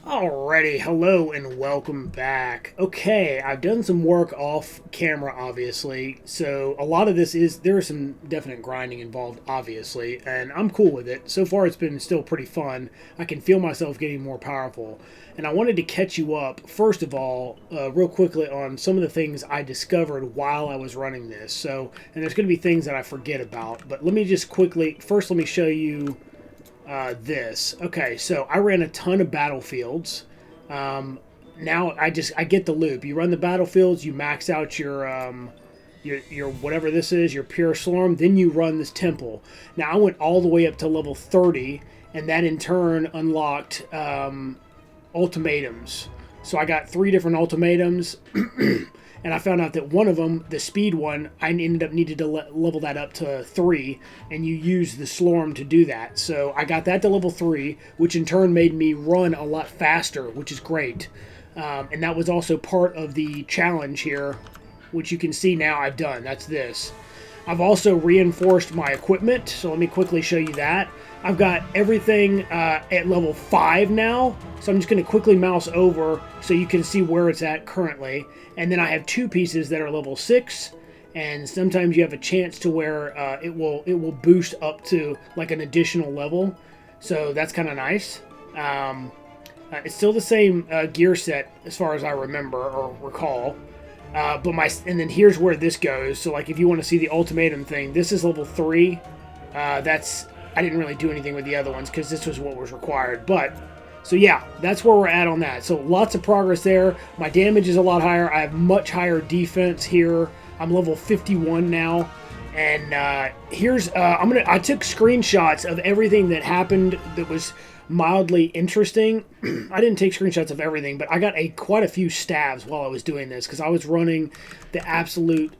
Alrighty, hello and welcome back. Okay, I've done some work off camera, obviously, so a lot of this there is some definite grinding involved, obviously, and I'm cool with it. So far, it's been still pretty fun. I can feel myself getting more powerful, and I wanted to catch you up, first of all, real quickly on some of the things I discovered while I was running this. And there's going to be things that I forget about, but let me just quickly, first let me show you this. Okay, so I ran a ton of battlefields. Now I get the loop. You run the battlefields, you max out your whatever this is, your pure slorm, then you run this temple. Now I went all the way up to level 30, and that in turn unlocked ultimatums. So I got 3 different ultimatums. And I found out that one of them, the speed one, I ended up needed to level that up to 3, and you use the Slorm to do that. So I got that to level 3, which in turn made me run a lot faster, which is great. And that was also part of the challenge here, which you can see now I've done. That's this. I've also reinforced my equipment, so let me quickly show you that. I've got everything at level 5 now, so I'm just going to quickly mouse over so you can see where it's at currently. And then I have 2 pieces that are level 6, and sometimes you have a chance to where it will boost up to like an additional level, so that's kind of nice. It's still the same gear set as far as I remember or recall. And then here's where this goes. So like if you want to see the ultimatum thing, this is level 3. I didn't really do anything with the other ones because this was what was required. But so yeah, that's where we're at on that. So lots of progress there. My damage is a lot higher. I have much higher defense here. I'm level 51 now. And I took screenshots of everything that happened that was mildly interesting. I didn't take screenshots of everything, but I got quite a few stabs while I was doing this because I was running the absolute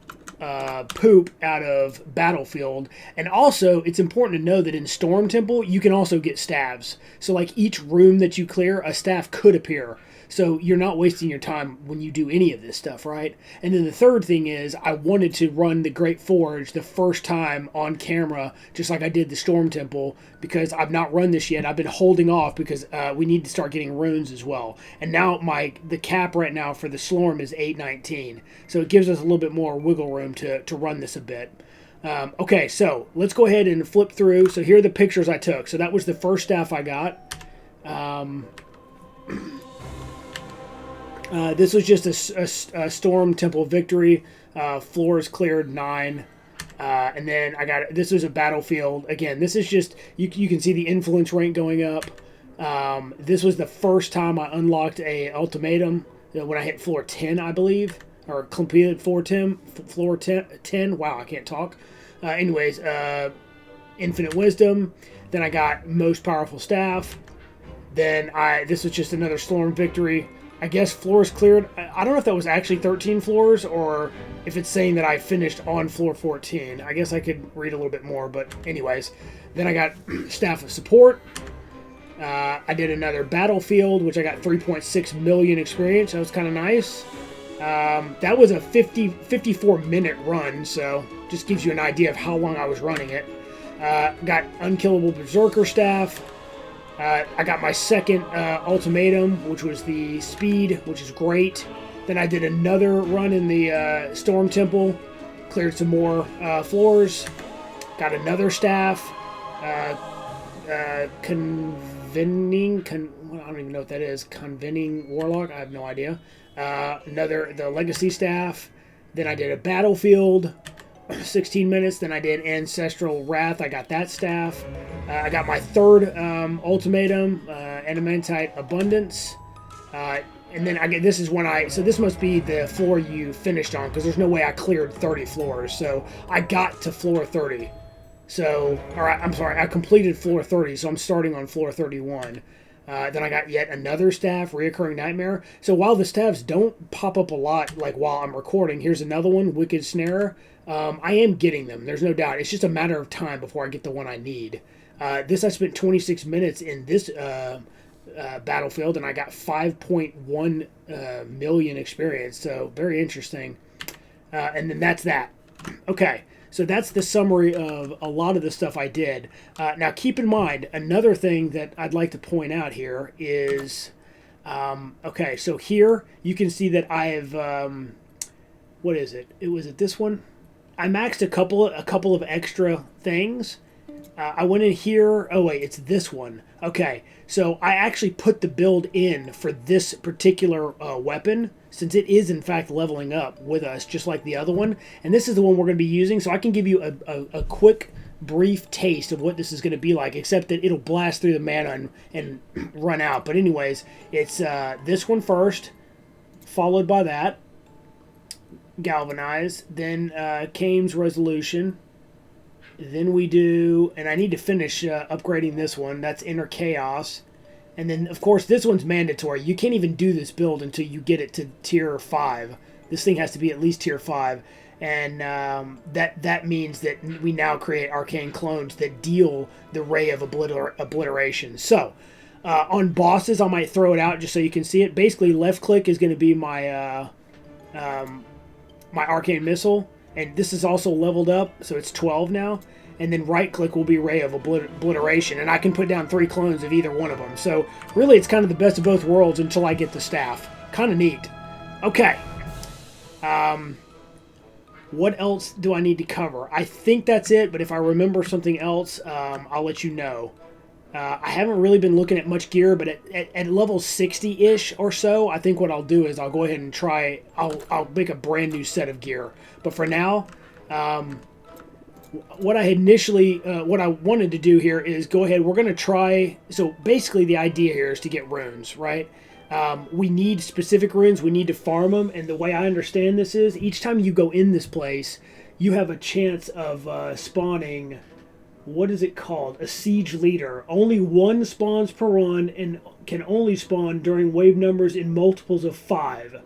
poop out of Battlefield. And also, it's important to know that in Storm Temple, you can also get stabs. So like each room that you clear, a staff could appear. So you're not wasting your time when you do any of this stuff, right? And then the third thing is I wanted to run the Great Forge the first time on camera, just like I did the Storm Temple, because I've not run this yet. I've been holding off because we need to start getting runes as well. And now the cap right now for the Slorm is 819. So it gives us a little bit more wiggle room to run this a bit. Okay, so let's go ahead and flip through. So here are the pictures I took. So that was the first staff I got. This was just a Storm Temple victory. Floors cleared 9. And then this was a battlefield. Again, this is just, you can see the influence rank going up. This was the first time I unlocked a ultimatum when I hit floor 10, I believe. Or completed floor 10. Wow, I can't talk. Infinite Wisdom. Then I got Most Powerful Staff. Then this was just another Storm victory. I guess floors cleared. I don't know if that was actually 13 floors or if it's saying that I finished on floor 14. I guess I could read a little bit more, but anyways. Then I got Staff of Support. I did another Battlefield, which I got 3.6 million experience. That was kind of nice. That was a 54-minute run, so just gives you an idea of how long I was running it. Got Unkillable Berserker Staff. I got my second ultimatum, which was the speed, which is great. Then I did another run in the Storm Temple, cleared some more floors, got another staff, convening, I don't even know what that is, convening warlock, I have no idea. The legacy staff. Then I did a battlefield, 16 minutes. Then I did Ancestral Wrath. I got that staff. I got my third ultimatum, Adamantite Abundance. And then this is when so this must be the floor you finished on, because there's no way I cleared 30 floors. So I got to floor 30. I completed floor 30, so I'm starting on floor 31. Then I got yet another staff, Reoccurring Nightmare. So while the staffs don't pop up a lot, like while I'm recording, here's another one, Wicked Snare. I am getting them, there's no doubt. It's just a matter of time before I get the one I need. I spent 26 minutes in this battlefield, and I got 5.1 million experience, so very interesting. And then that's that. Okay, so that's the summary of a lot of the stuff I did. Now keep in mind, another thing that I'd like to point out here is Okay, so here you can see that I have what is it? Was it this one? I maxed a couple of extra things. I went in here. Oh wait, it's this one. Okay, so I actually put the build in for this particular weapon, since it is in fact leveling up with us, just like the other one. And this is the one we're going to be using. So I can give you a quick, brief taste of what this is going to be like, except that it'll blast through the mana and run out. But anyways, it's this one first, followed by that. Galvanize, then Kaim's Resolution, then we do, and I need to finish upgrading this one, that's Inner Chaos, and then of course this one's mandatory. You can't even do this build until you get it to tier 5. This thing has to be at least tier 5, and that means that we now create arcane clones that deal the Ray of Obliteration. So on bosses, I might throw it out just so you can see it. Basically, left click is going to be my my arcane missile, and this is also leveled up, so it's 12 now. And then right click will be Ray of Obliteration, and I can put down 3 clones of either one of them. So really, it's kind of the best of both worlds until I get the staff. Kind of neat. Okay. What else do I need to cover? I think that's it, but if I remember something else, I'll let you know. I haven't really been looking at much gear, but at level 60-ish or so, I think what I'll do is I'll go ahead and try, I'll make a brand new set of gear. But for now, what I initially, what I wanted to do here is go ahead, we're going to try, so basically the idea here is to get runes, right? We need specific runes, we need to farm them, and the way I understand this is, each time you go in this place, you have a chance of spawning, what is it called? A siege leader. Only one spawns per run and can only spawn during wave numbers in multiples of 5.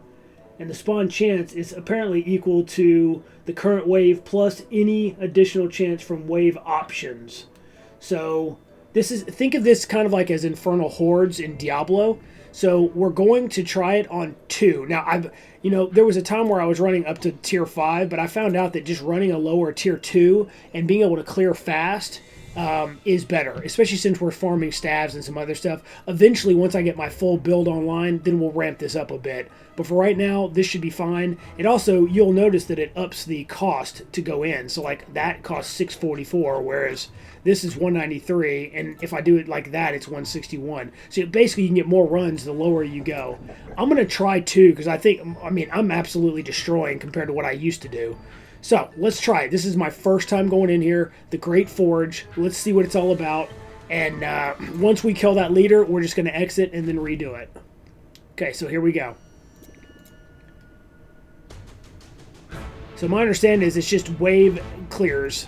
And the spawn chance is apparently equal to the current wave plus any additional chance from wave options. So this is, think of this kind of like as infernal hordes in Diablo. So we're going to try it on 2. Now, there was a time where I was running up to tier 5, but I found out that just running a lower tier 2 and being able to clear fast is better, especially since we're farming stabs and some other stuff. Eventually, once I get my full build online, then we'll ramp this up a bit. But for right now, this should be fine. And also, you'll notice that it ups the cost to go in. So like that costs $644, whereas this is $193, and if I do it like that, it's $161. So basically, you can get more runs the lower you go. I'm going to try 2, because I'm absolutely destroying compared to what I used to do. So, let's try it. This is my first time going in here, the Great Forge. Let's see what it's all about. And once we kill that leader, we're just going to exit and then redo it. Okay, so here we go. So my understanding is it's just wave clears.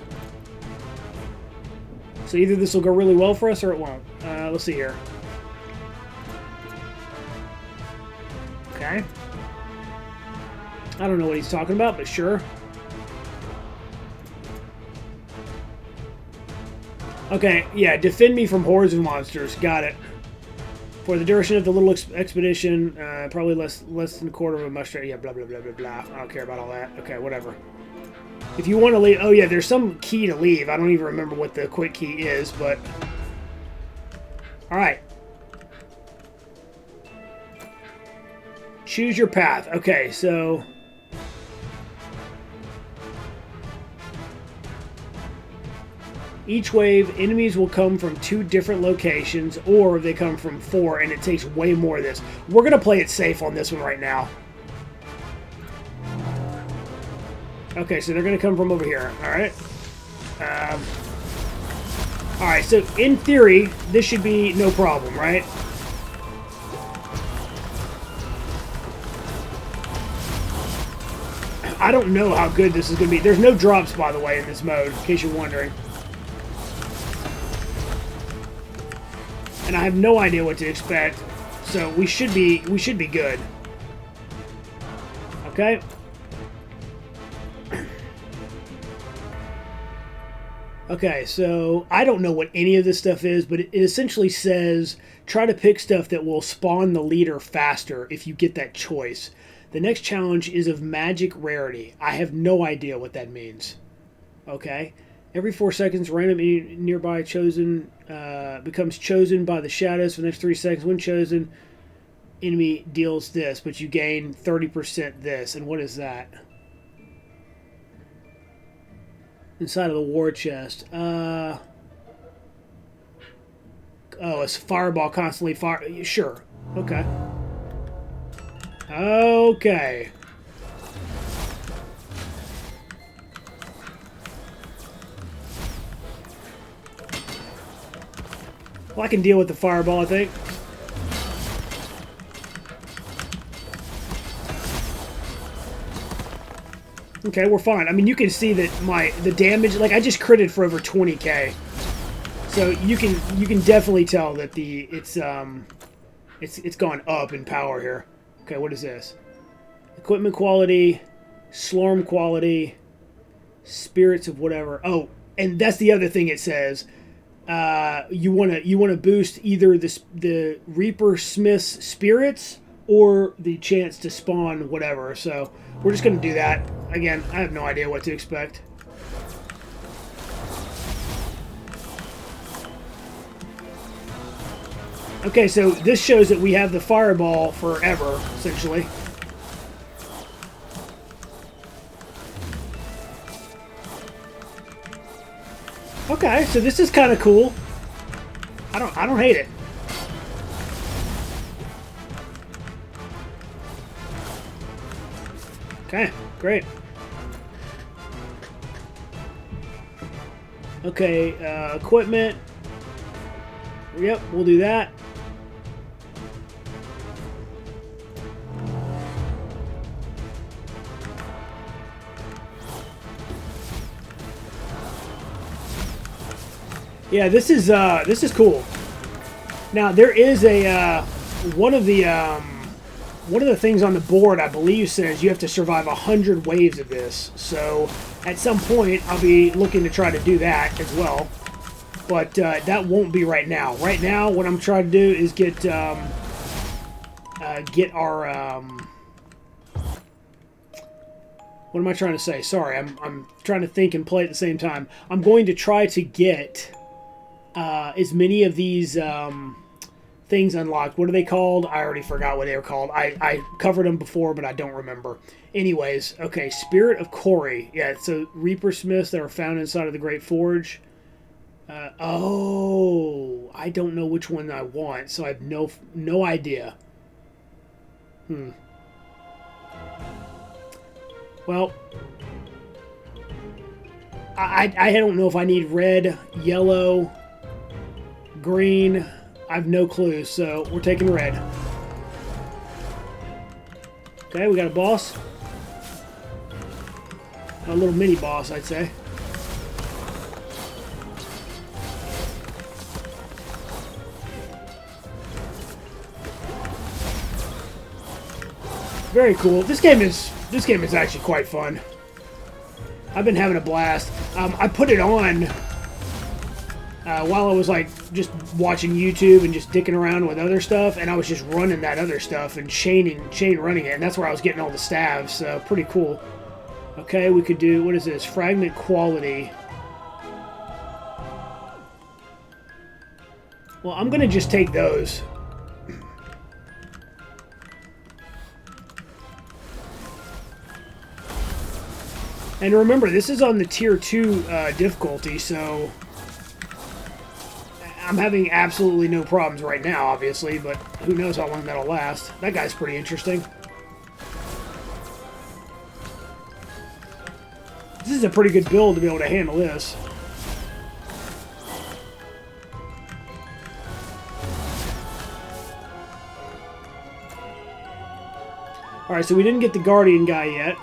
So either this will go really well for us or it won't. Let's see here. Okay. I don't know what he's talking about, but sure. Okay, yeah, defend me from hordes of monsters. Got it. For the duration of the little expedition, probably less than a quarter of a mushroom. Yeah, blah, blah, blah, blah, blah. I don't care about all that. Okay, whatever. If you want to leave... Oh, yeah, there's some key to leave. I don't even remember what the quick key is, but... Alright. Choose your path. Okay, so... Each wave, enemies will come from 2 different locations, or they come from 4, and it takes way more of this. We're going to play it safe on this one right now. Okay, so they're going to come from over here. Alright. Alright, so in theory, this should be no problem, right? I don't know how good this is going to be. There's no drops, by the way, in this mode, in case you're wondering. And I have no idea what to expect, so we should be good. Okay. Okay, so I don't know what any of this stuff is, but it essentially says try to pick stuff that will spawn the leader faster if you get that choice. The next challenge is of magic rarity. I have no idea what that means. Okay. Every 4 seconds, random nearby chosen becomes chosen by the shadows for the next 3 seconds. When chosen, enemy deals this, but you gain 30% this. And what is that? Inside of the war chest. Oh, it's fireball constantly fire. Sure. Okay. Okay. Well, I can deal with the fireball, I think. Okay, we're fine. I mean, you can see that the damage, like I just critted for over 20k. So you can definitely tell that it's gone up in power here. Okay, what is this? Equipment quality, Slorm quality, spirits of whatever. Oh, and that's the other thing it says. You wanna boost either the Reaper Smith's spirits or the chance to spawn whatever. So we're just gonna do that. Again, I have no idea what to expect. Okay, so this shows that we have the fireball forever, essentially. Okay, so this is kind of cool. I don't hate it. Okay, great. Okay, equipment. Yep, we'll do that. Yeah, this is cool. Now there is a one of the things on the board I believe says you have to survive 100 waves of this. So at some point I'll be looking to try to do that as well. But that won't be right now. Right now, what I'm trying to do is get our what am I trying to say? Sorry, I'm trying to think and play at the same time. I'm going to try to get as many of these things unlocked. What are they called? I already forgot what they were called. I covered them before, but I don't remember. Anyways, okay, Spirit of Corey. Yeah, so Reaper Smiths that are found inside of the Great Forge. Oh, I don't know which one I want, so I have no idea. Well, I don't know if I need red, yellow, green. I have no clue, so we're taking red. Okay, we got a boss. A little mini boss, I'd say. Very cool. This game is actually quite fun. I've been having a blast. I put it on while I was like just watching YouTube and just dicking around with other stuff, and I was just running that other stuff and chain running it, and that's where I was getting all the stabs. So pretty cool. Okay, we could do, what is this? Fragment quality. Well, I'm gonna just take those. And remember, this is on the tier 2 difficulty, so I'm having absolutely no problems right now, obviously, but who knows how long that'll last. That guy's pretty interesting. This is a pretty good build to be able to handle this. Alright, so we didn't get the Guardian guy yet.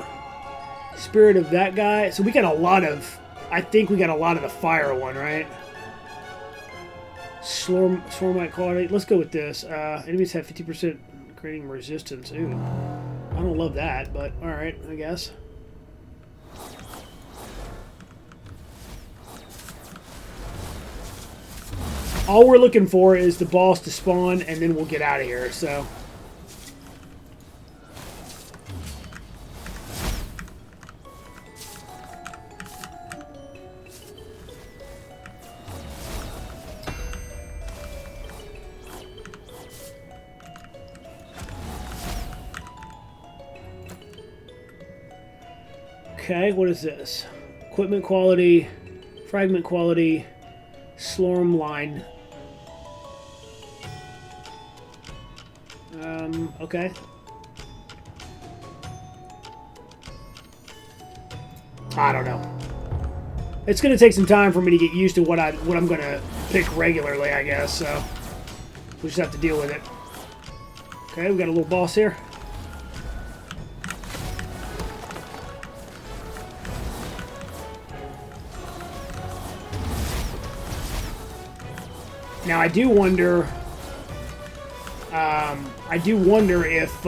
Spirit of that guy. So we got a lot of... I think we got a lot of the fire one, right? Slormite quality. Let's go with this. Enemies have 50% creating resistance. Ooh. I don't love that, but alright, I guess. All we're looking for is the boss to spawn, and then we'll get out of here, so... Okay, what is this? Equipment quality, fragment quality, Slorm line. Okay. I don't know. It's going to take some time for me to get used to what I'm going to pick regularly, I guess, so we'll just have to deal with it. Okay, we got a little boss here. Now I do wonder if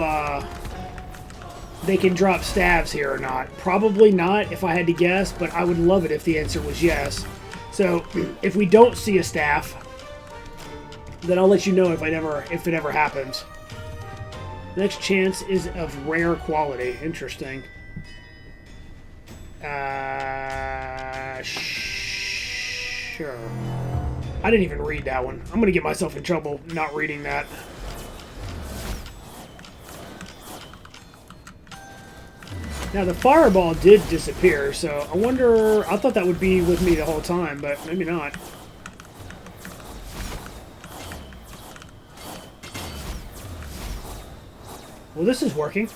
they can drop staves here or not. Probably not, if I had to guess, but I would love it if the answer was yes. So, if we don't see a staff, then I'll let you know if it ever happens. Next chance is of rare quality. Interesting. Sure. I didn't even read that one. I'm gonna get myself in trouble not reading that. Now, the fireball did disappear, so I wonder... I thought that would be with me the whole time, but maybe not. Well, this is working.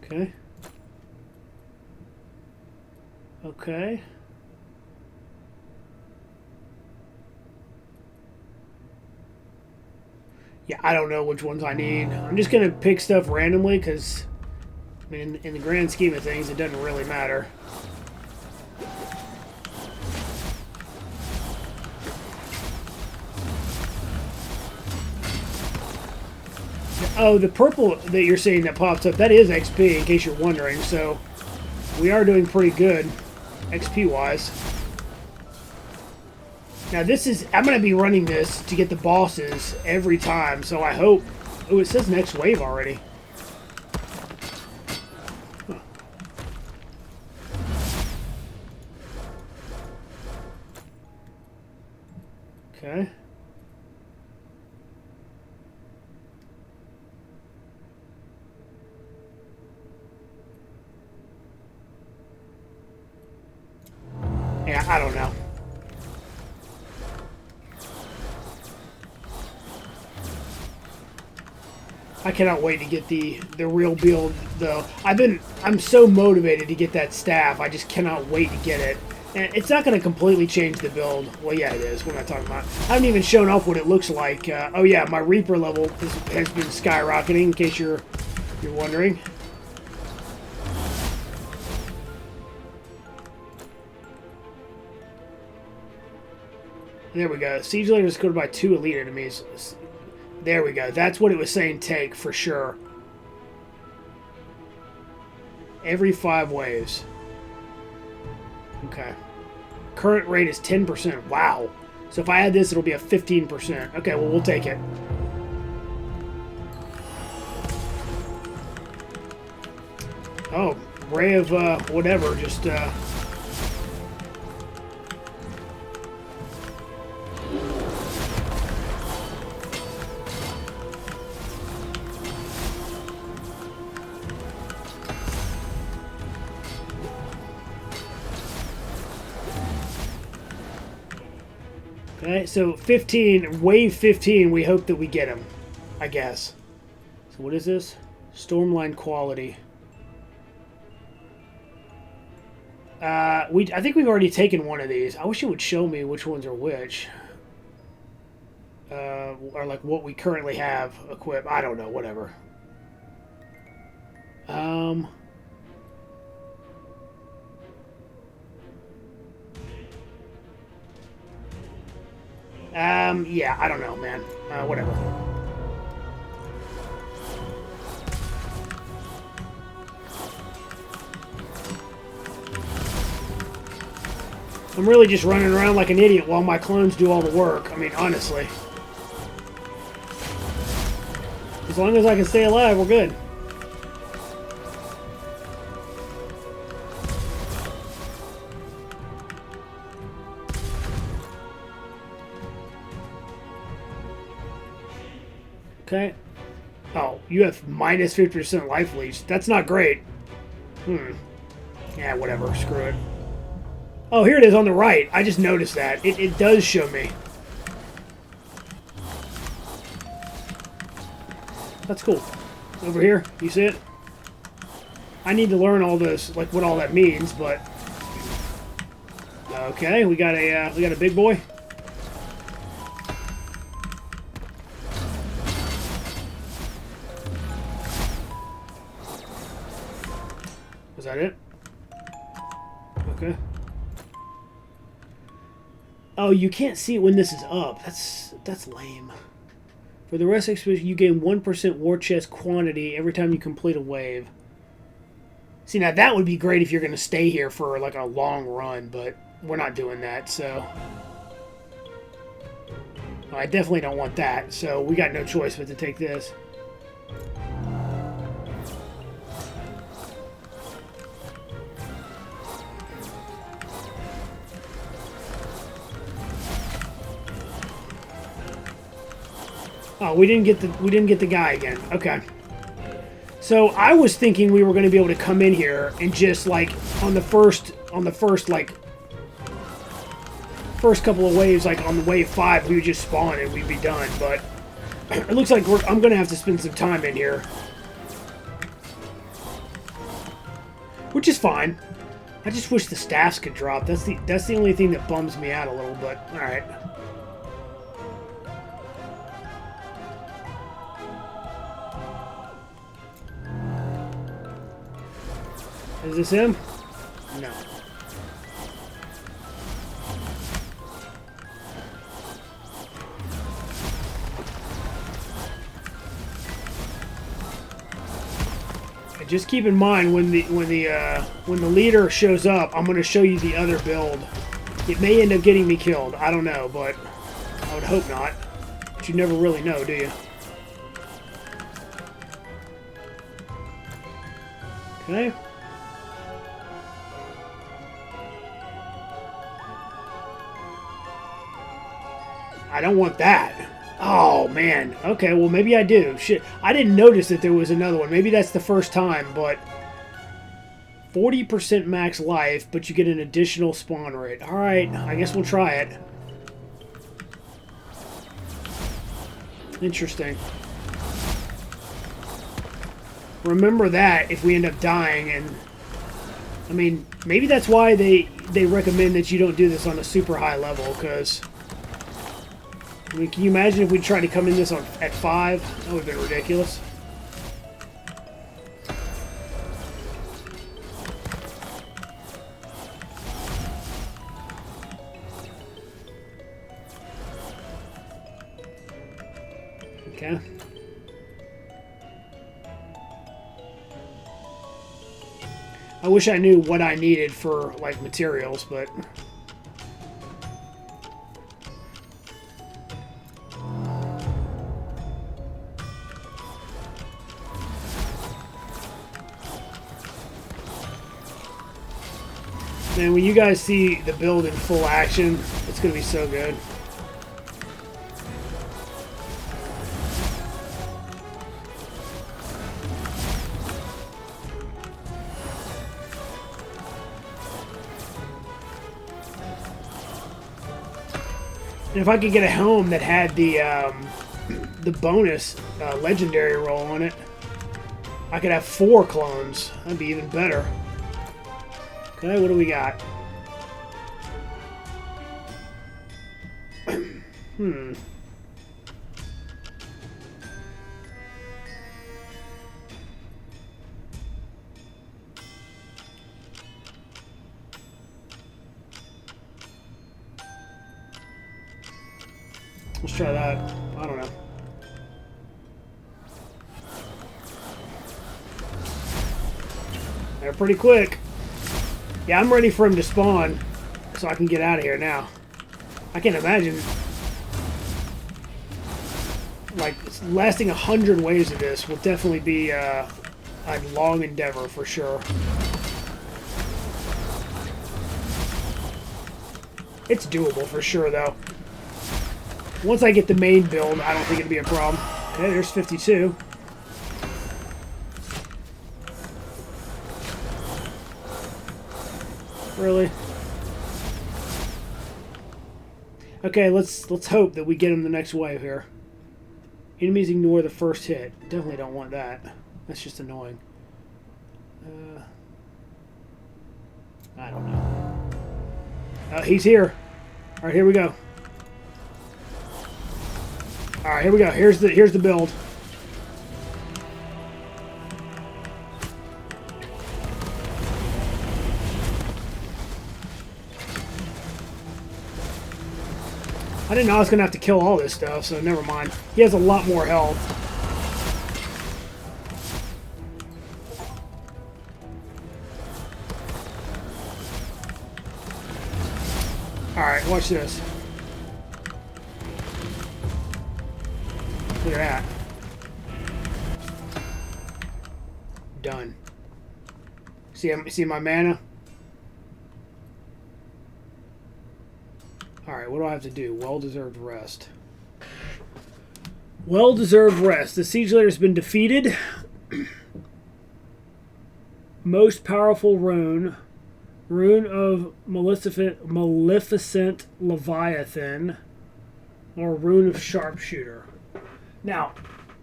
Okay. Okay. Yeah, I don't know which ones I need. I'm just going to pick stuff randomly because, I mean, in the grand scheme of things, it doesn't really matter. Oh, the purple that you're seeing that pops up, that is XP, in case you're wondering. So, we are doing pretty good, XP-wise. Now this is, I'm going to be running this to get the bosses every time, so I hope... Oh, it says next wave already. Huh. Okay. Yeah, I don't know. I cannot wait to get the real build, though. I'm so motivated to get that staff. I just cannot wait to get it. And it's not going to completely change the build. Well, yeah, it is. What am I talking about? I haven't even shown off what it looks like. Oh, yeah, my Reaper level has been skyrocketing, in case you're wondering. There we go. Siege Leader is scored by 2 elite enemies. There we go. That's what it was saying take, for sure. Every 5 waves. Okay. Current rate is 10%. Wow. So if I add this, it'll be a 15%. Okay, well, we'll take it. Oh, ray of whatever, just... Okay, so 15, wave 15, we hope that we get him, I guess. So what is this? Stormline quality. I think we've already taken one of these. I wish it would show me which ones are which. Or like what we currently have equipped. I don't know, whatever. Yeah, I don't know, man. Whatever. I'm really just running around like an idiot while my clones do all the work. I mean, honestly. As long as I can stay alive, we're good. Okay. Oh, you have minus 50% life leech. That's not great. Yeah, whatever. Screw it. Oh, here it is on the right. I just noticed that. It does show me. That's cool. Over here, you see it? I need to learn all this, like what all that means, but okay, we got a big boy. Was that it? Okay. Oh, you can't see it when this is up. That's lame. For the rest of the expedition, you gain 1% war chest quantity every time you complete a wave. See, now that would be great if you're going to stay here for like a long run, but we're not doing that, so... I definitely don't want that, so we got no choice but to take this. Oh, we didn't get the guy again. Okay. So I was thinking we were going to be able to come in here and just like on the first couple of waves, like on the wave 5, we would just spawn and we'd be done. But it looks like I'm going to have to spend some time in here, which is fine. I just wish the staffs could drop. That's the only thing that bums me out a little. But all right. Is this him? No. And just keep in mind when the leader shows up, I'm going to show you the other build. It may end up getting me killed. I don't know, but I would hope not. But you never really know, do you? Okay. I don't want that. Oh, man. Okay, well, maybe I do. Shit. I didn't notice that there was another one. Maybe that's the first time, but 40% max life, but you get an additional spawn rate. All right, I guess we'll try it. Interesting. Remember that if we end up dying, and I mean, maybe that's why they recommend that you don't do this on a super high level, because I mean, can you imagine if we tried to come in this at 5? That would have been ridiculous. Okay. I wish I knew what I needed for, like, materials, but... Man, when you guys see the build in full action, it's going to be so good. And if I could get a helm that had the bonus legendary roll on it, I could have 4 clones. That'd be even better. Okay, what do we got? Let's try that. I don't know. They're pretty quick. Yeah, I'm ready for him to spawn so I can get out of here now. I can't imagine like lasting 100 waves of this will definitely be a long endeavor for sure. It's doable for sure though. Once I get the main build, I don't think it'll be a problem. Okay, there's 52. Really? Okay, let's hope that we get him the next wave here. Enemies ignore the first hit. Definitely don't want that. That's just annoying. I don't know. He's here. All right, here we go. All right, here we go. Here's the build. I didn't know I was going to have to kill all this stuff, so never mind. He has a lot more health. Alright, watch this. Look at that. Done. See my mana? Alright, what do I have to do? Well-deserved rest. Well-deserved rest. The Siege Leader has been defeated. Most powerful rune. Rune of Maleficent Leviathan. Or Rune of Sharpshooter. Now,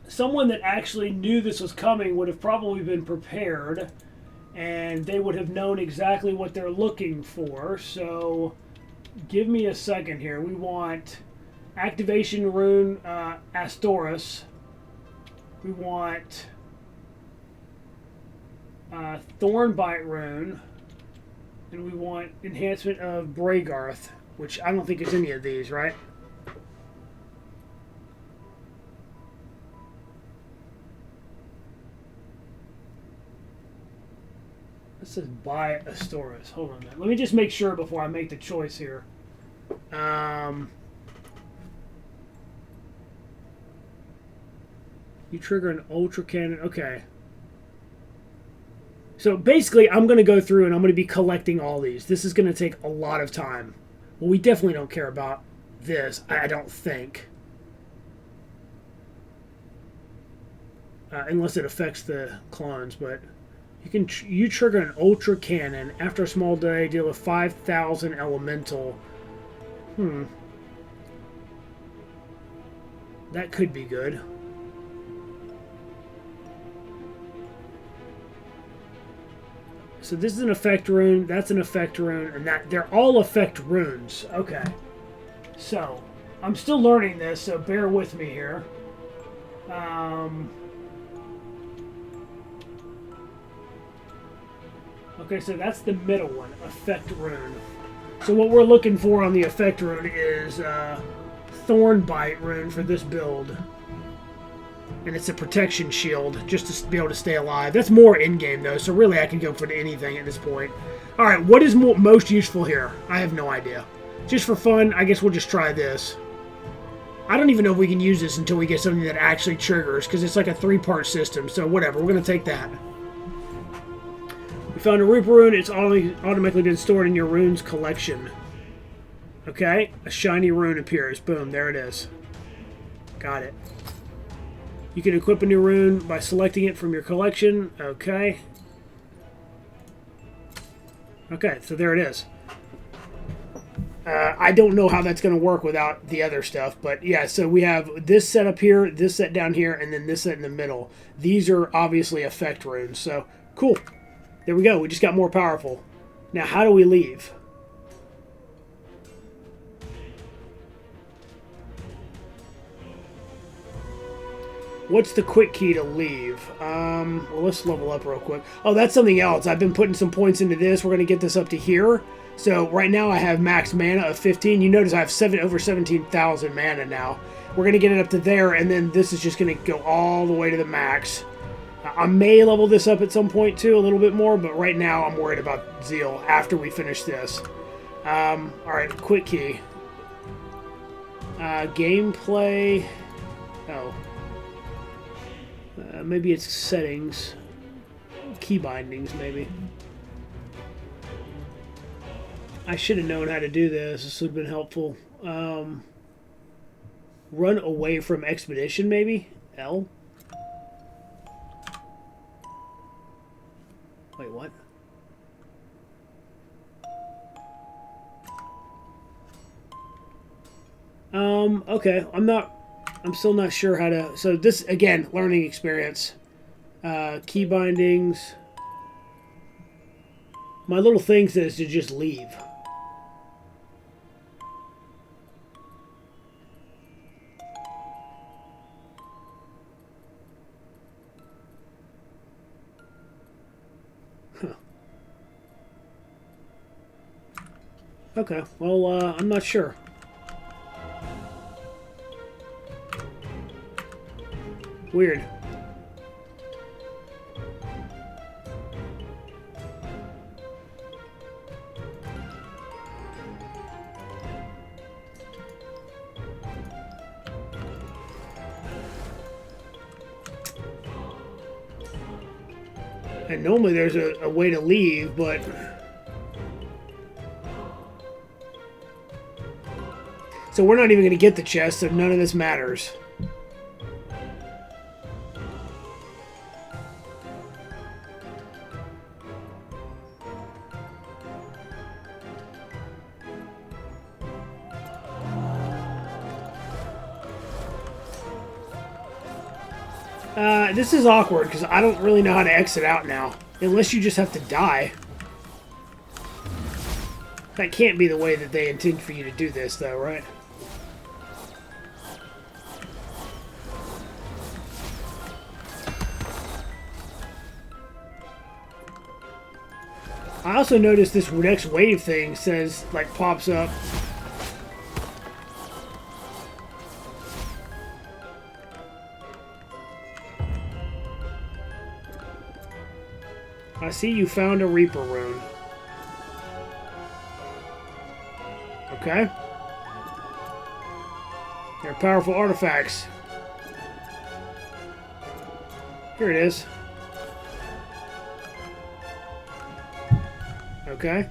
someone that actually knew this was coming would have probably been prepared. And they would have known exactly what they're looking for. So... give me a second here. We want activation rune Astoris. We want Thornbite rune. And we want enhancement of Braegarth, which I don't think is any of these, right? It says buy Astoris. Hold on a minute. Let me just make sure before I make the choice here. You trigger an ultra cannon. Okay. So basically, I'm going to go through and I'm going to be collecting all these. This is going to take a lot of time. Well, we definitely don't care about this, I don't think. Unless it affects the clones, but... You trigger an ultra cannon after a small delay. Deal with 5,000 elemental. That could be good. So this is an effect rune. That's an effect rune, and they're all effect runes. Okay. So I'm still learning this, so bear with me here. Okay, so that's the middle one, effect rune. So what we're looking for on the effect rune is Thornbite rune for this build. And it's a protection shield, just to be able to stay alive. That's more in-game, though, so really I can go for anything at this point. Alright, what is most useful here? I have no idea. Just for fun, I guess we'll just try this. I don't even know if we can use this until we get something that actually triggers, because it's like a 3-part system, so whatever, we're going to take that. We found a Reaper rune. It's automatically been stored in your runes collection. Okay, a shiny rune appears. Boom, there it is. Got it. You can equip a new rune by selecting it from your collection. Okay. Okay, so there it is. I don't know how that's going to work without the other stuff, but yeah, so we have this set up here, this set down here, and then this set in the middle. These are obviously effect runes, so cool. There we go. We just got more powerful. Now, how do we leave? What's the quick key to leave? Well, let's level up real quick. Oh, that's something else. I've been putting some points into this. We're going to get this up to here. So right now I have max mana of 15. You notice I have over 17,000 mana now. We're going to get it up to there, and then this is just going to go all the way to the max. I may level this up at some point too, a little bit more, but right now I'm worried about Zeal after we finish this. Alright, quick key. Gameplay. Oh. Maybe it's settings. Key bindings, maybe. I should have known how to do this. This would have been helpful. Run away from expedition, maybe? L? Wait, what? Okay, I'm still not sure how to, so this, again, learning experience. Key bindings. My little thing says to just leave. Huh. Okay, well, I'm not sure. Weird. And normally there's a way to leave, but... So we're not even going to get the chest, so none of this matters. This is awkward, because I don't really know how to exit out now. Unless you just have to die. That can't be the way that they intend for you to do this, though, right? I also noticed this next wave thing says, like, pops up. I see you found a Reaper rune. Okay. They're powerful artifacts. Here it is. Okay.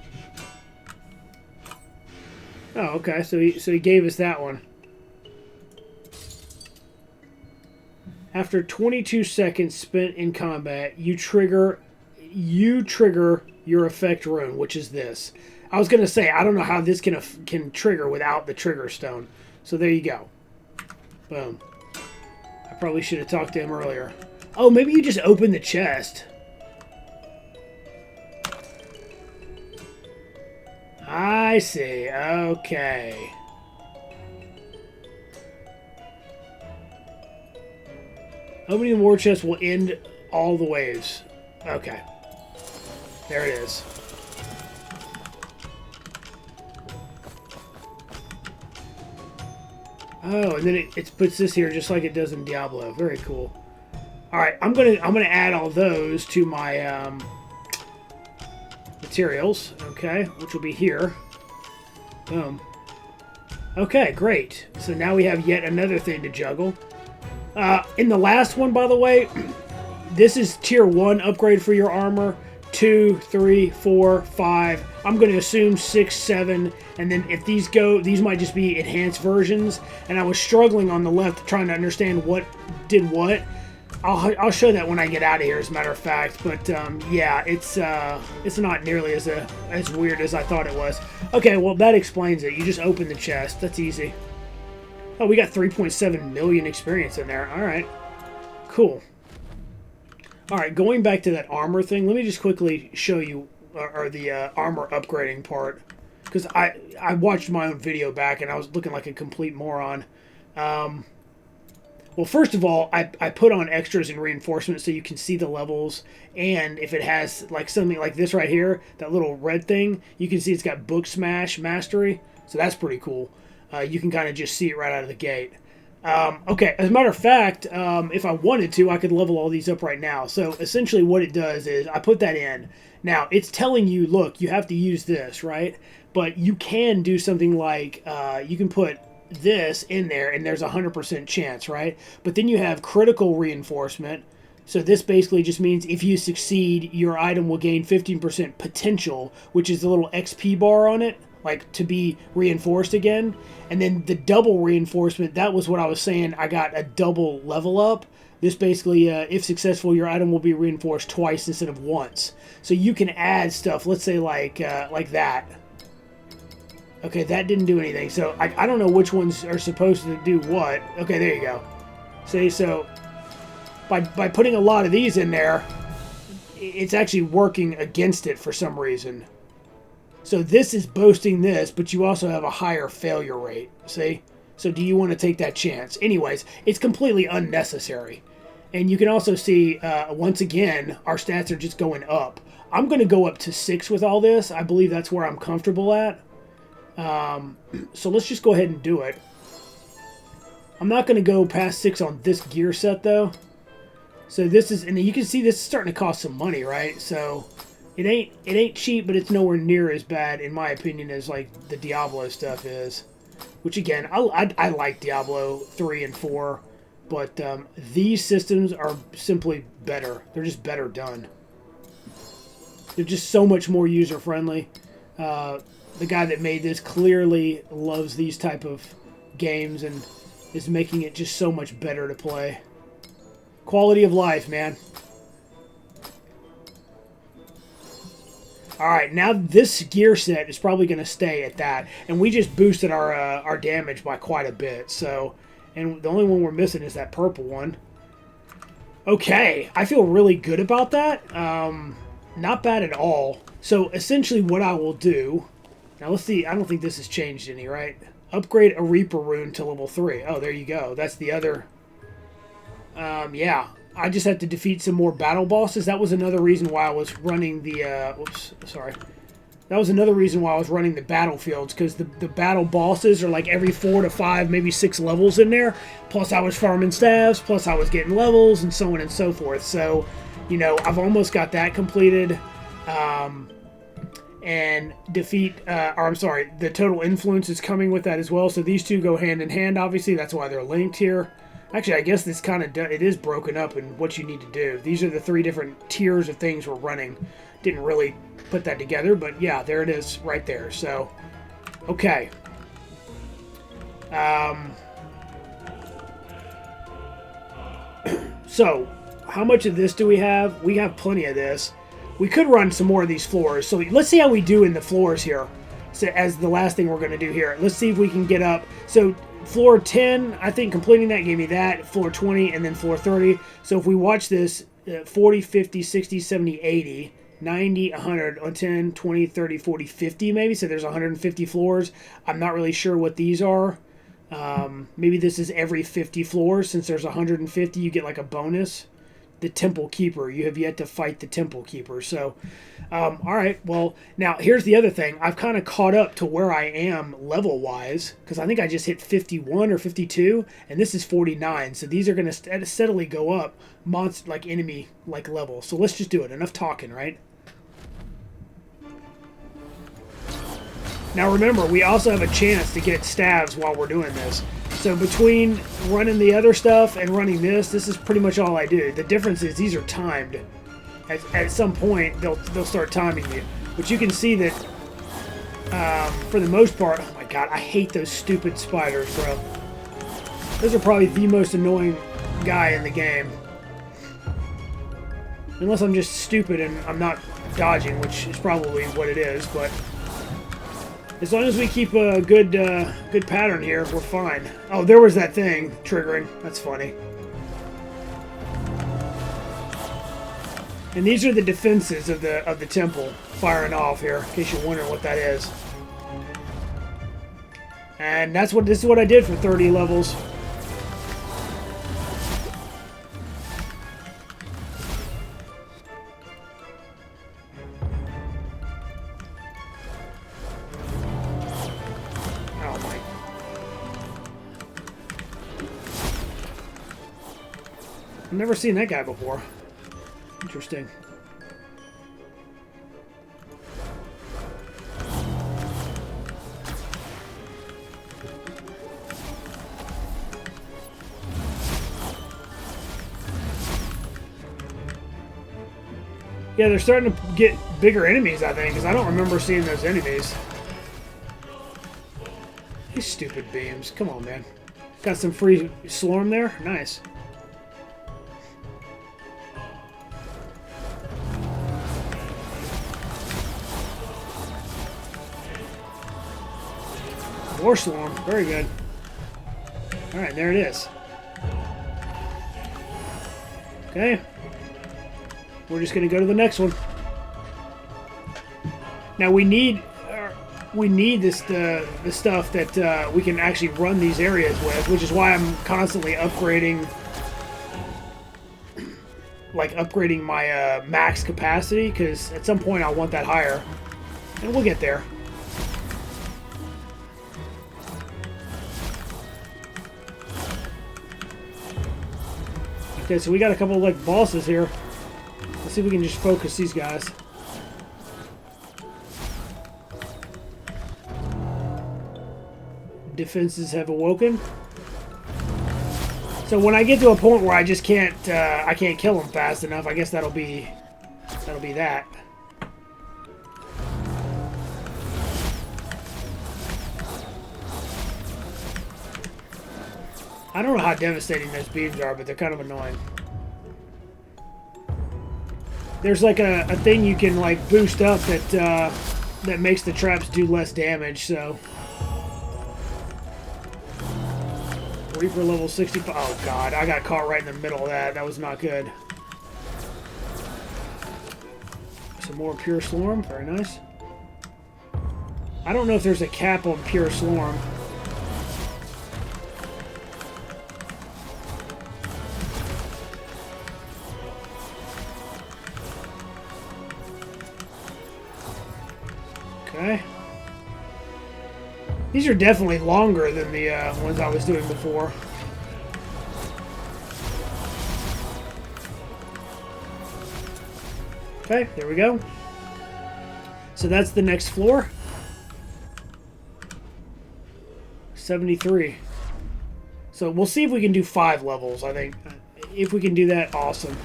Oh, okay. So he gave us that one. After 22 seconds spent in combat, you trigger your effect rune, which is this. I was gonna say I don't know how this can trigger without the trigger stone. So there you go. Boom. I probably should have talked to him earlier. Oh, maybe you just open the chest. I see. Okay. Opening the war chest will end all the waves. Okay. There it is. Oh, and then it puts this here just like it does in Diablo. Very cool. All right, I'm gonna add all those to my materials. Okay, which will be here. Boom. Okay, great. So now we have yet another thing to juggle. In the last one, by the way, this is tier 1 upgrade for your armor. 2, 3, 4, 5. I'm going to assume 6, 7, and then if these go, these might just be enhanced versions. And I was struggling on the left trying to understand what did what. I'll show that when I get out of here, as a matter of fact. But yeah, it's not nearly as weird as I thought it was. Okay, well that explains it. You just open the chest. That's easy. Oh, we got 3.7 million experience in there. All right, cool. All right, going back to that armor thing, let me just quickly show you the armor upgrading part, because I watched my own video back and I was looking like a complete moron. Well, first of all, I put on extras and reinforcements so you can see the levels, and if it has like something like this right here, that little red thing, you can see it's got Book Smash Mastery, so that's pretty cool. You can kind of just see it right out of the gate. Okay, as a matter of fact, if I wanted to, I could level all these up right now. So essentially what it does is I put that in. Now, it's telling you, look, you have to use this, right? But you can do something like, you can put this in there and there's a 100% chance, right? But then you have critical reinforcement. So this basically just means if you succeed, your item will gain 15% potential, which is the little XP bar on it. like to be reinforced again. And then the double reinforcement, that was what I was saying. I got a double level up. This basically, if successful, your item will be reinforced twice instead of once. So you can add stuff, let's say like that. Okay, that didn't do anything. So I don't know which ones are supposed to do what. Okay, there you go. See, so by putting a lot of these in there, it's actually working against it for some reason. So this is boosting this, but you also have a higher failure rate. See? So do you want to take that chance? Anyways, it's completely unnecessary. And you can also see, once again, our stats are just going up. I'm going to go up to 6 with all this. I believe that's where I'm comfortable at. So let's just go ahead and do it. I'm not going to go past 6 on this gear set, though. So this is, and you can see this is starting to cost some money, right? So it ain't cheap, but it's nowhere near as bad, in my opinion, as like the Diablo stuff is. Which again, I like Diablo 3 and 4, but these systems are simply better. They're just better done. They're just so much more user-friendly. The guy that made this clearly loves these type of games and is making it just so much better to play. Quality of life, man. Alright, now this gear set is probably going to stay at that. And we just boosted our damage by quite a bit. So, and the only one we're missing is that purple one. Okay, I feel really good about that. Not bad at all. So, essentially what I will do... Now, let's see. I don't think this has changed any, right? Upgrade a Reaper rune to level 3. Oh, there you go. That's the other... yeah. I just had to defeat some more battle bosses. That was another reason why I was running the... whoops, sorry. That was another reason why I was running the battlefields, because the battle bosses are like every 4 to 5, maybe 6 levels in there. Plus I was farming staves, plus I was getting levels, and so on and so forth. So, you know, I've almost got that completed. And defeat... or I'm sorry, the total influence is coming with that as well. So these two go hand in hand, obviously. That's why they're linked here. Actually, I guess this kind of it is broken up in what you need to do. These are the 3 different tiers of things we're running. Didn't really put that together, but yeah, there it is right there. So, okay. So, how much of this do we have? We have plenty of this. We could run some more of these floors. So let's see how we do in the floors here. So as the last thing we're going to do here. Let's see if we can get up. So floor 10, I think completing that gave me that. Floor 20 and then floor 30. So if we watch this, 40, 50, 60, 70, 80, 90, 100, on 10, 20, 30, 40, 50 maybe. So there's 150 floors. I'm not really sure what these are. Maybe this is every 50 floors. Since there's 150, you get like a bonus. The Temple Keeper. You have yet to fight the Temple Keeper. So, all right. Well, now here's the other thing. I've kind of caught up to where I am level-wise, because I think I just hit 51 or 52, and this is 49. So these are going to steadily go up, monster like enemy like level. So let's just do it. Enough talking, right? Now remember, we also have a chance to get staves while we're doing this. So between running the other stuff and running this is pretty much all I do. The difference is these are timed. At some point, they'll start timing you. But you can see that, for the most part... Oh my god, I hate those stupid spiders, bro. Those are probably the most annoying guy in the game. Unless I'm just stupid and I'm not dodging, which is probably what it is, but... As long as we keep a good pattern here, we're fine. Oh, there was that thing triggering. That's funny. And these are the defenses of the temple firing off here, in case you're wondering what that is. And this is what I did for 30 levels. I've never seen that guy before. Interesting. Yeah, they're starting to get bigger enemies, I think, because I don't remember seeing those enemies. These stupid beams. Come on, man. Got some free Slorm there. Nice. More Slorm. Very good. Alright, there it is. Okay. We're just going to go to the next one. Now we need this the stuff that we can actually run these areas with, which is why I'm constantly upgrading, upgrading my max capacity, because at some point I'll want that higher, and we'll get there. Okay, so we got a couple of bosses here. Let's see if we can just focus these guys. Defenses have awoken. So when I get to a point where I just can't, I can't kill them fast enough, I guess that'll be that. I don't know how devastating those beams are, but they're kind of annoying. There's like a thing you can boost up that makes the traps do less damage. So Reaper level 65. Oh god, I got caught right in the middle of that. That was not good. Some more pure Slorm. Very nice. I don't know if there's a cap on pure Slorm. Okay. These are definitely longer than the ones I was doing before. Okay, there we go. So that's the next floor. 73. So we'll see if we can do 5 levels, I think. If we can do that, awesome.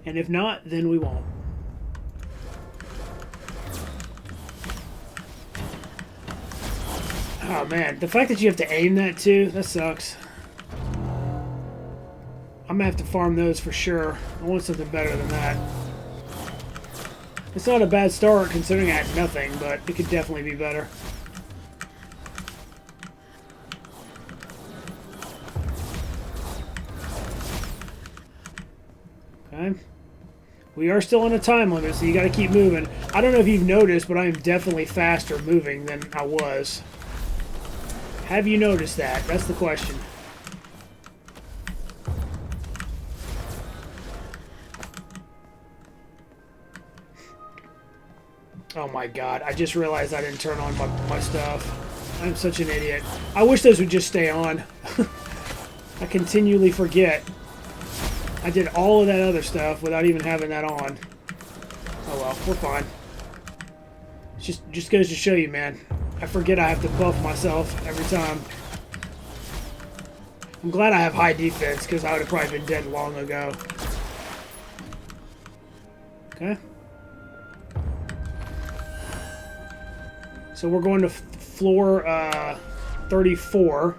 And if not, then we won't. Oh man, the fact that you have to aim that too, that sucks. I'm gonna have to farm those for sure. I want something better than that. It's not a bad start considering I had nothing, but it could definitely be better. Okay. We are still on a time limit, so you gotta keep moving. I don't know if you've noticed, but I am definitely faster moving than I was. Have you noticed that? That's the question. Oh my god, I just realized I didn't turn on my stuff. I'm such an idiot. I wish those would just stay on. I continually forget. I did all of that other stuff without even having that on. Oh well, we're fine. It just goes to show you, man. I forget I have to buff myself every time. I'm glad I have high defense, because I would have probably been dead long ago. Okay. So we're going to floor 34.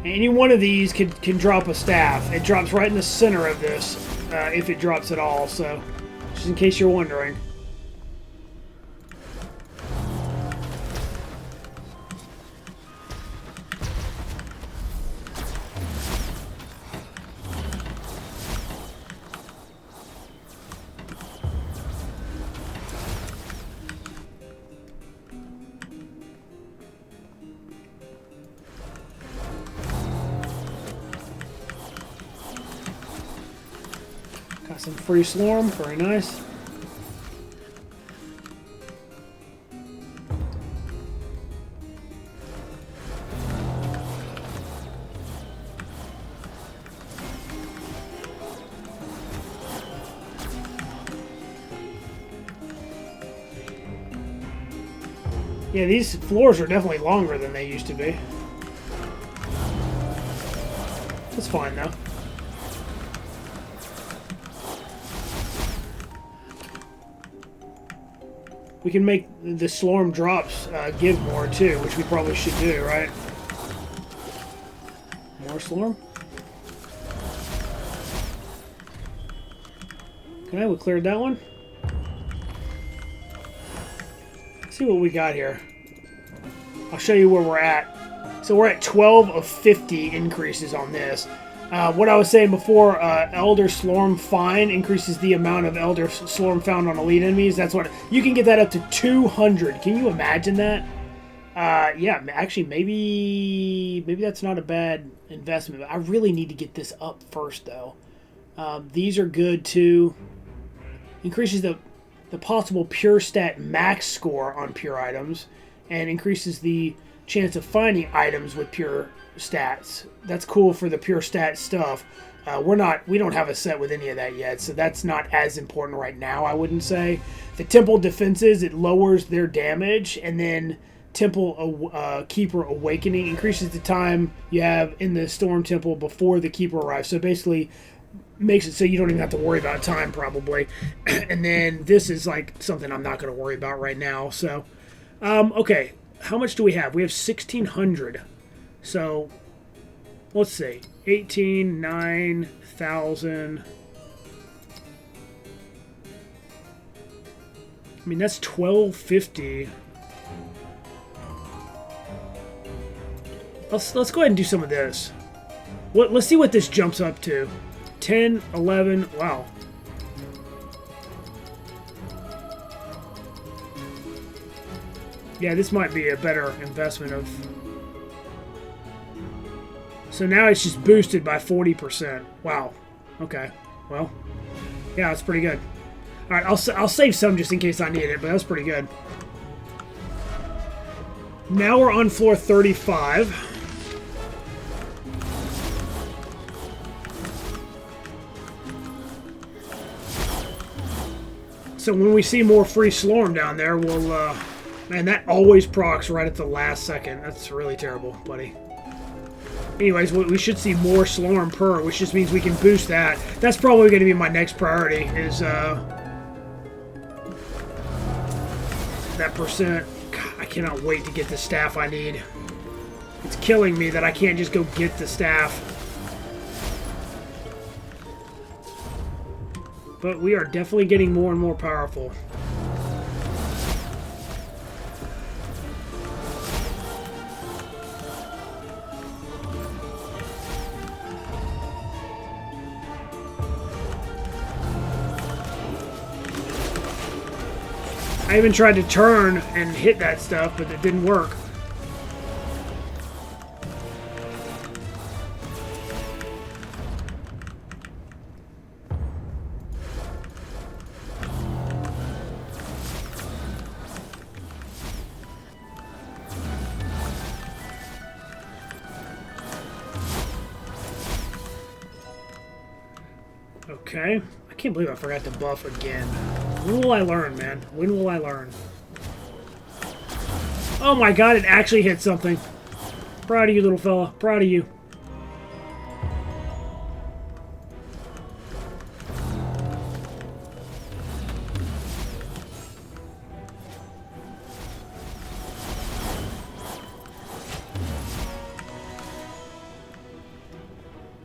Any one of these can drop a staff. It drops right in the center of this, if it drops at all, so just in case you're wondering. Got some free Slorm, very nice. Yeah, these floors are definitely longer than they used to be. That's fine, though. We can make the Slorm drops give more, too, which we probably should do, right? More Slorm? Okay, we cleared that one. Let's see what we got here. I'll show you where we're at. So we're at 12 of 50 increases on this. What I was saying before, Elder Slorm Fine increases the amount of Elder Slorm found on elite enemies. That's what you can get that up to 200. Can you imagine that? Yeah, actually, maybe that's not a bad investment. But I really need to get this up first, though. These are good too. Increases the possible pure stat max score on pure items, and increases the chance of finding items with pure stats. That's cool for the pure stat stuff. We don't have a set with any of that yet, so that's not as important right now, I wouldn't say. The temple defenses, it lowers their damage, and then temple keeper awakening increases the time you have in the storm temple before the keeper arrives. So basically makes it so you don't even have to worry about time, probably. And then this is like something I'm not going to worry about right now. So okay, how much do we have? We have 1,600. So let's see, 18, 9,000. I mean, that's 1,250. Let's go ahead and do some of this. Let's see what this jumps up to. 10, 11, wow. Yeah, this might be a better investment of... So now it's just boosted by 40%. Wow. Okay. Well, yeah, that's pretty good. All right, I'll save some just in case I need it, but that's pretty good. Now we're on floor 35. So when we see more free Slorm down there, we'll... Man, that always procs right at the last second. That's really terrible, buddy. Anyways, we should see more Slorm per, which just means we can boost that. That's probably going to be my next priority, is that percent. God, I cannot wait to get the staff I need. It's killing me that I can't just go get the staff. But we are definitely getting more and more powerful. I even tried to turn and hit that stuff, but it didn't work. Okay. I can't believe I forgot to buff again. When will I learn, man? When will I learn? Oh my god, it actually hit something. Proud of you, little fella. Proud of you.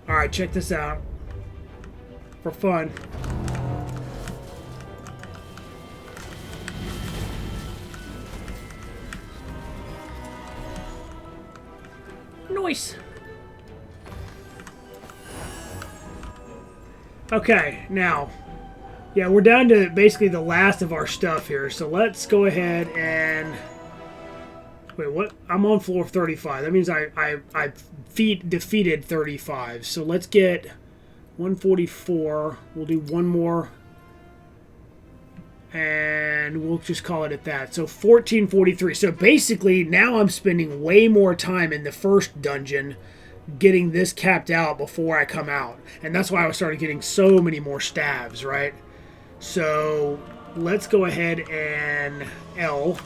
Alright, check this out. For fun. Nice. Okay, now, yeah, we're down to basically the last of our stuff here. So let's go ahead and... Wait, what? I'm on floor 35. That means I defeated 35. So let's get 144. We'll do one more. And we'll just call it at that. So 1443. So basically, now I'm spending way more time in the first dungeon getting this capped out before I come out. And that's why I started getting so many more stabs, right? So let's go ahead and L.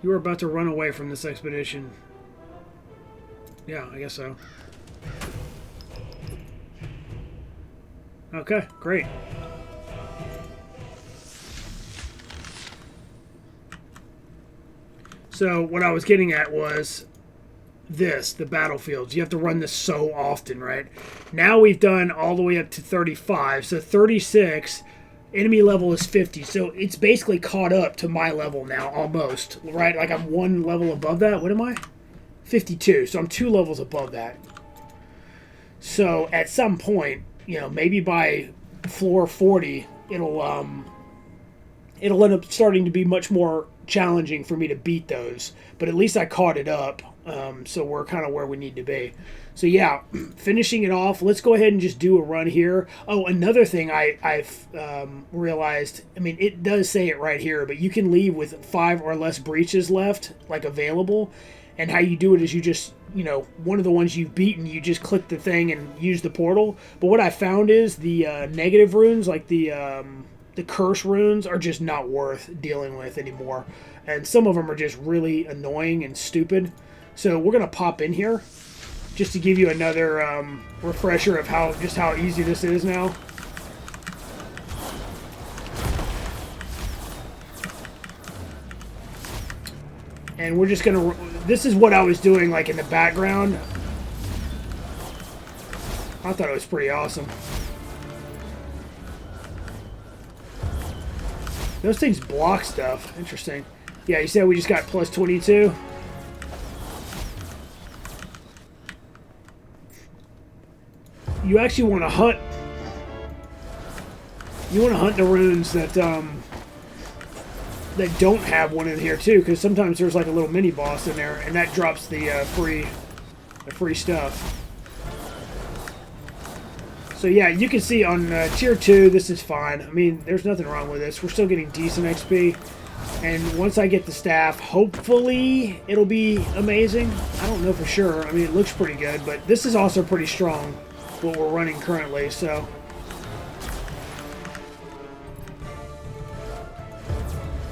You were about to run away from this expedition. Yeah, I guess so. Okay, great. So what I was getting at was this, the battlefields. You have to run this so often, right? Now we've done all the way up to 35. So 36, enemy level is 50. So it's basically caught up to my level now, almost, right? Like I'm one level above that. What am I? 52. So I'm 2 levels above that. So at some point, you know, maybe by floor 40, it'll end up starting to be much more challenging for me to beat those. But at least I caught it up. So we're kind of where we need to be. So yeah, finishing it off. Let's go ahead and just do a run here. Oh, another thing I've realized. I mean, it does say it right here, but you can leave with 5 or less breaches left, like available. And how you do it is you just, you know, one of the ones you've beaten, you just click the thing and use the portal. But what I found is the negative runes, like the curse runes, are just not worth dealing with anymore. And some of them are just really annoying and stupid. So we're going to pop in here just to give you another refresher of how easy this is now. And we're just going to... This is what I was doing, like, in the background. I thought it was pretty awesome. Those things block stuff. Interesting. Yeah, you said we just got plus 22. You actually want to hunt... You want to hunt the runes that don't have one in here too, because sometimes there's like a little mini boss in there, and that drops the free stuff. So yeah, you can see on tier 2, this is fine. I mean, there's nothing wrong with this. We're still getting decent XP, and once I get the staff, hopefully it'll be amazing. I don't know for sure. I mean, it looks pretty good, but this is also pretty strong, what we're running currently. So.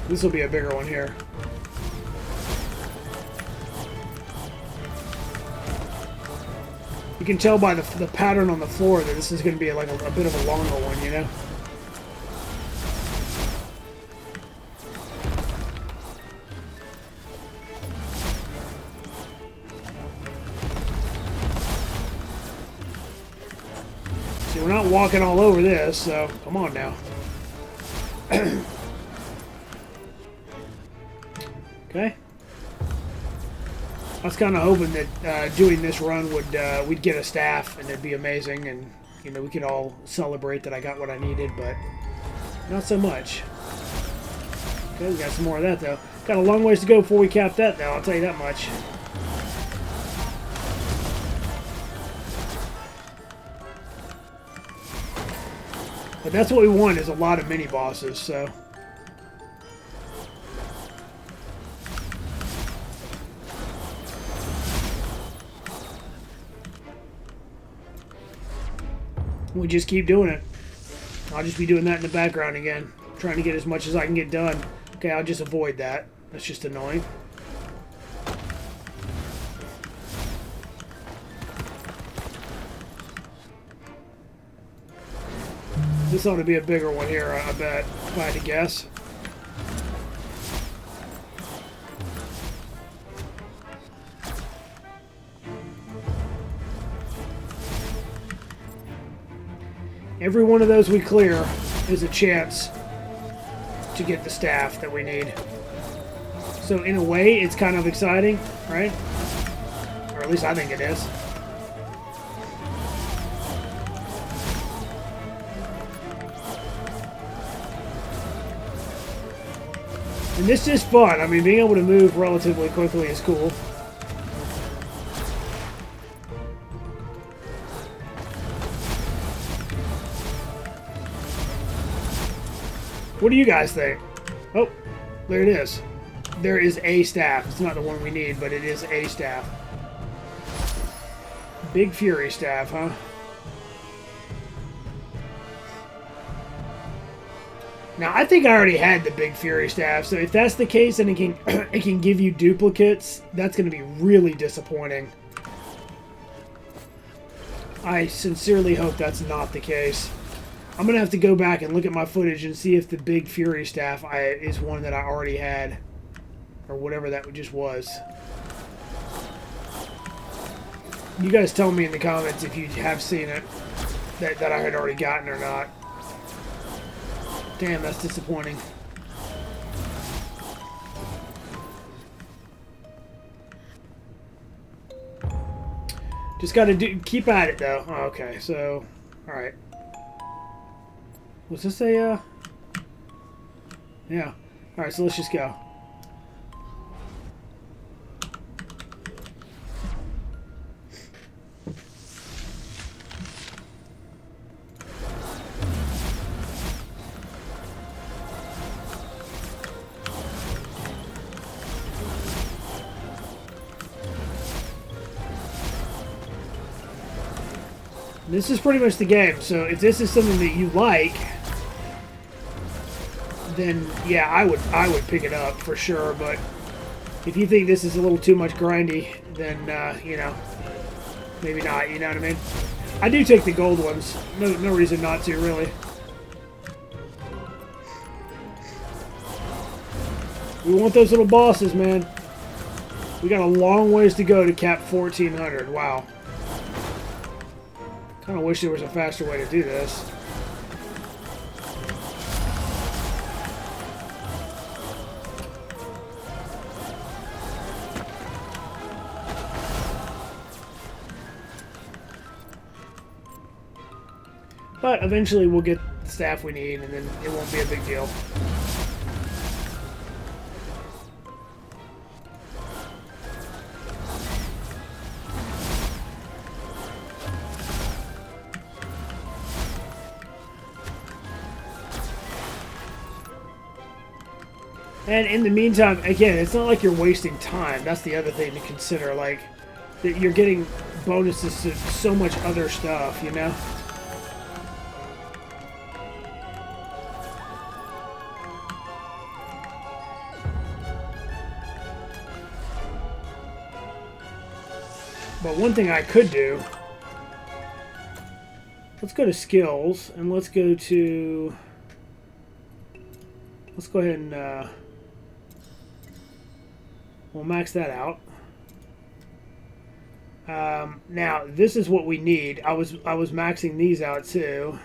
This will be a bigger one here. You can tell by the pattern on the floor that this is going to be like a bit of a longer one, you know? See, we're not walking all over this, so come on now. Okay. I was kind of hoping that doing this run would we'd get a staff and it'd be amazing, and you know we could all celebrate that I got what I needed, but not so much. Okay, we got some more of that though. Got a long ways to go before we cap that though. I'll tell you that much. But that's what we want, is a lot of mini bosses. So. We just keep doing it. I'll just be doing that in the background again. Trying to get as much as I can get done. Okay, I'll just avoid that. That's just annoying. This ought to be a bigger one here, I bet, if I had to guess. Every one of those we clear is a chance to get the staff that we need. So in a way, it's kind of exciting, right? Or at least I think it is. And this is fun. I mean, being able to move relatively quickly is cool. What do you guys think? Oh, there it is. There is a staff. It's not the one we need, but it is a staff. Big Fury staff, huh? Now, I think I already had the big Fury Staff, so if that's the case and it can, it can give you duplicates, that's going to be really disappointing. I sincerely hope that's not the case. I'm going to have to go back and look at my footage and see if the big Fury Staff is one that I already had. Or whatever that just was. You guys tell me in the comments if you have seen it, that I had already gotten or not. Damn, that's disappointing. Just gotta keep at it though. Oh, okay, so, alright. Was this a, yeah. Alright, so let's just go. This is pretty much the game, so if this is something that you like, then yeah, I would pick it up for sure, but if you think this is a little too much grindy, then, you know, maybe not, you know what I mean? I do take the gold ones. No reason not to, really. We want those little bosses, man. We got a long ways to go to cap 1400. Wow. Kind of wish there was a faster way to do this. But eventually we'll get the staff we need, and then it won't be a big deal. And in the meantime, again, it's not like you're wasting time. That's the other thing to consider. Like, that you're getting bonuses to so much other stuff, you know? But one thing I could do... Let's go to skills, and let's go to... Let's go ahead and... we'll max that out. Now, this is what we need. I was maxing these out too.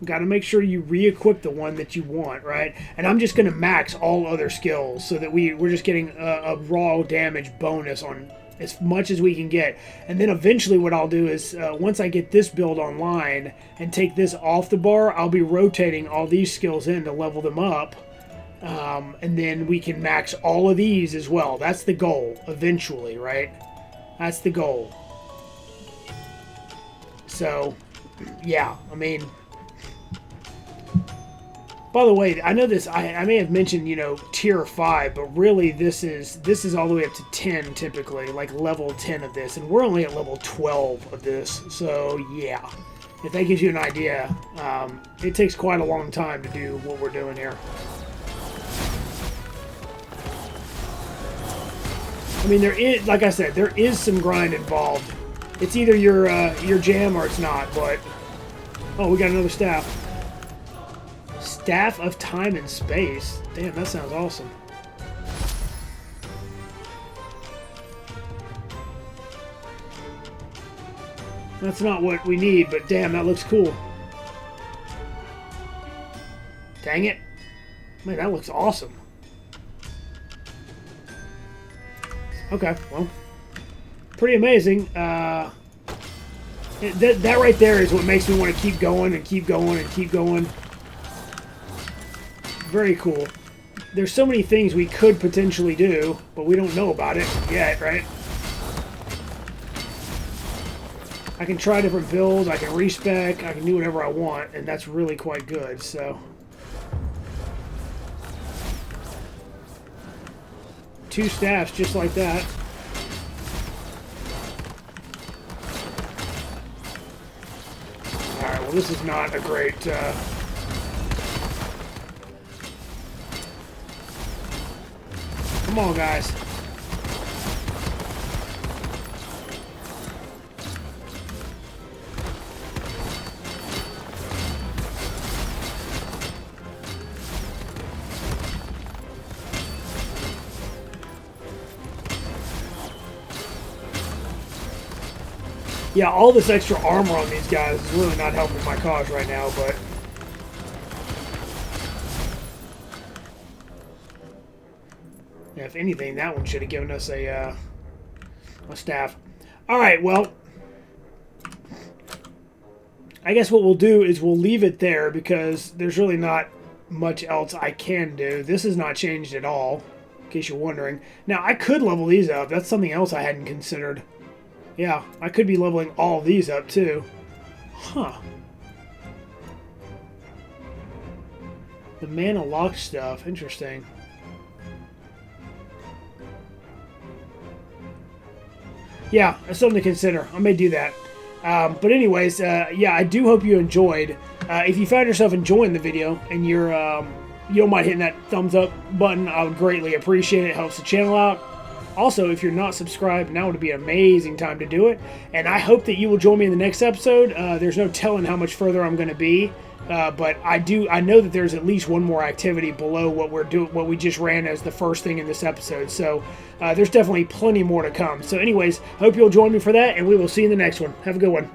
Got to make sure you re-equip the one that you want, right? And I'm just going to max all other skills so that we're just getting a raw damage bonus on as much as we can get. And then eventually what I'll do is, once I get this build online and take this off the bar, I'll be rotating all these skills in to level them up. And then we can max all of these as well. That's the goal, eventually, right? That's the goal. So, yeah, I mean... By the way, I know this, I may have mentioned, you know, tier 5, but really this is all the way up to 10 typically, like level 10 of this, and we're only at level 12 of this, so yeah. If that gives you an idea, it takes quite a long time to do what we're doing here. I mean, there is, like I said, there is some grind involved. It's either your jam or it's not, but... Oh, we got another staff. Staff of Time and Space. Damn, that sounds awesome. That's not what we need, but damn, that looks cool. Dang it. Man, that looks awesome. Okay, well, pretty amazing. That right there is what makes me want to keep going and keep going and keep going. Very cool. There's so many things we could potentially do, but we don't know about it yet, right? I can try different builds, I can respec, I can do whatever I want, and that's really quite good, so... 2 staffs just like that. Alright, well this is not a great Come on, guys. Yeah, all this extra armor on these guys is really not helping my cause right now, but... yeah, if anything, that one should have given us a staff. Alright, well... I guess what we'll do is we'll leave it there because there's really not much else I can do. This has not changed at all, in case you're wondering. Now, I could level these up. That's something else I hadn't considered. Yeah, I could be leveling all these up, too. Huh. The mana lock stuff. Interesting. Yeah, that's something to consider. I may do that. But anyways, yeah, I do hope you enjoyed. If you found yourself enjoying the video and you don't mind hitting that thumbs up button, I would greatly appreciate it. It helps the channel out. Also, if you're not subscribed, now would be an amazing time to do it. And I hope that you will join me in the next episode. There's no telling how much further I'm going to be. But I know that there's at least one more activity below what we just ran as the first thing in this episode. So there's definitely plenty more to come. So anyways, hope you'll join me for that, and we will see you in the next one. Have a good one.